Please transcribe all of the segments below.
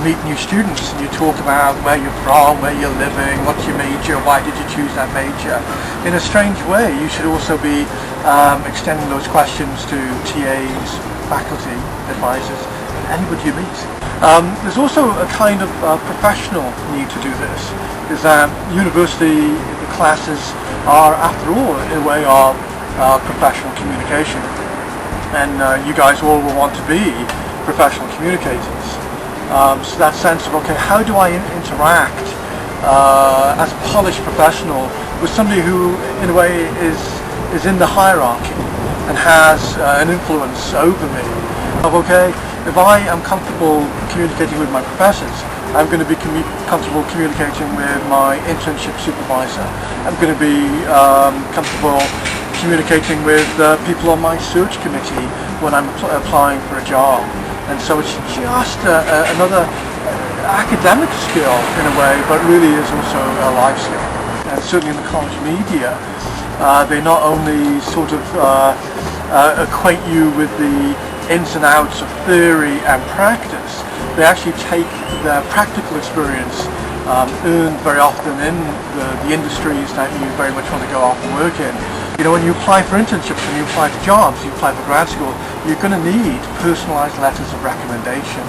meet new students and you talk about where you're from, where you're living, what's your major, why did you choose that major. In a strange way, you should also be extending those questions to TAs, faculty, advisors, anybody you meet. There's also a kind of professional need to do this, is that university classes are, after all, in a way of professional communication. And you guys all will want to be professional communicators. So that sense of, okay, how do I interact as a polished professional with somebody who, in a way, is in the hierarchy and has an influence over me? Of, okay, if I am comfortable communicating with my professors, I'm going to be comfortable communicating with my internship supervisor. I'm going to be comfortable communicating with people on my search committee when I'm applying for a job. And so it's just another academic skill in a way, but really is also a life skill. And certainly in the college media, they not only sort of acquaint you with the ins and outs of theory and practice, they actually take their practical experience earned very often in the industries that you very much want to go off and work in. You know, when you apply for internships, when you apply for jobs, you apply for grad school, you're going to need personalized letters of recommendation.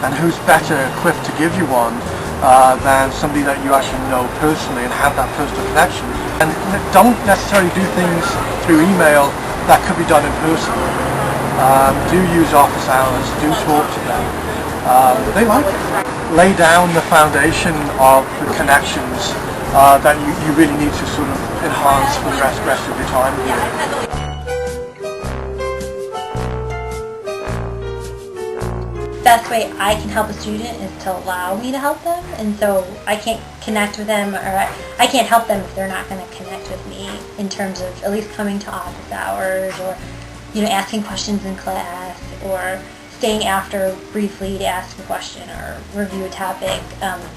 And who's better equipped to give you one than somebody that you actually know personally and have that personal connection. And don't necessarily do things through email that could be done in person. Do use office hours, do talk to them. They like it. Lay down the foundation of the connections that you really need to sort of enhance for the rest of your time here. Best way I can help a student is to allow me to help them, and so I can't connect with them, or I can't help them if they're not going to connect with me in terms of at least coming to office hours, or asking questions in class, or staying after briefly to ask a question or review a topic,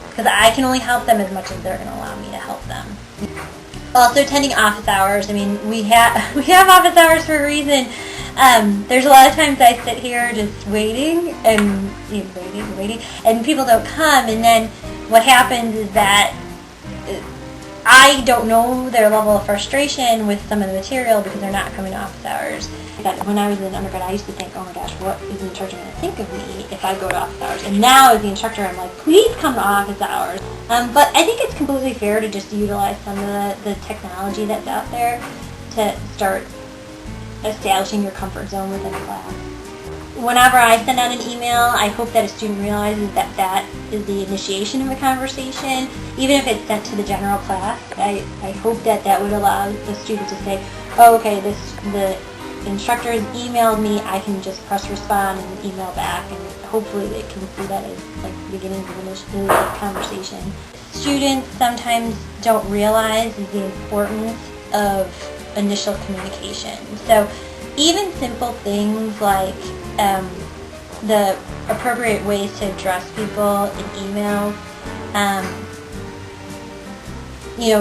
because I can only help them as much as they're going to allow me to help them. Also, attending office hours. I mean, we have office hours for a reason. There's a lot of times I sit here just waiting and waiting, and people don't come, and then what happens is that I don't know their level of frustration with some of the material because they're not coming to office hours. When I was in undergrad, I used to think, oh my gosh, what is the instructor going to think of me if I go to office hours? And now as the instructor, I'm like, please come to office hours. But I think it's completely fair to just utilize some of the technology that's out there to start establishing your comfort zone within a class. Whenever I send out an email, I hope that a student realizes that that is the initiation of a conversation. Even if it's sent to the general class, I hope that that would allow the student to say, oh, okay, the instructor has emailed me, I can just press respond and email back, and hopefully they can see that as like the beginning of the conversation. Students sometimes don't realize the importance of initial communication. So even simple things like the appropriate ways to address people in emails,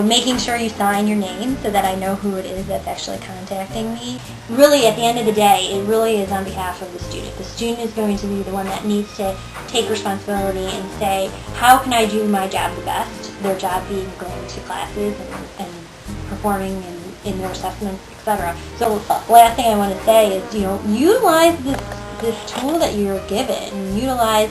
making sure you sign your name so that I know who it is that's actually contacting me. Really, at the end of the day, it really is on behalf of the student. The student is going to be the one that needs to take responsibility and say, how can I do my job the best? Their job being going to classes and performing in their assessments, etc. So last thing I want to say is, utilize this tool that you're given. Utilize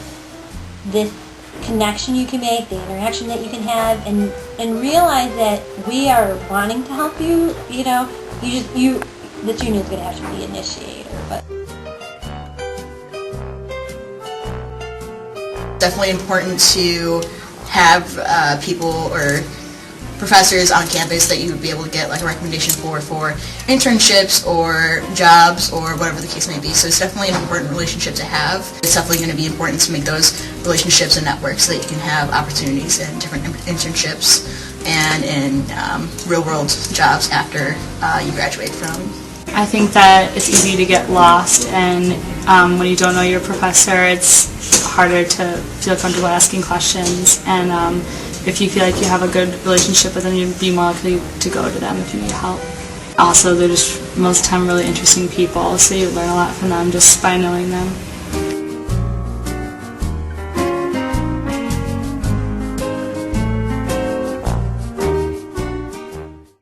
this connection you can make, the interaction that you can have, and realize that we are wanting to help you. The student is going to have to be the initiator. But definitely important to have people or professors on campus that you would be able to get like a recommendation for internships or jobs or whatever the case may be. So it's definitely an important relationship to have. It's definitely going to be important to make those relationships and networks so that you can have opportunities in different internships and in real-world jobs after you graduate from. I think that it's easy to get lost, and when you don't know your professor, it's harder to feel comfortable asking questions, and if you feel like you have a good relationship with them, you'd be more likely to go to them if you need help. Also, they're just most of the time really interesting people, so you learn a lot from them just by knowing them.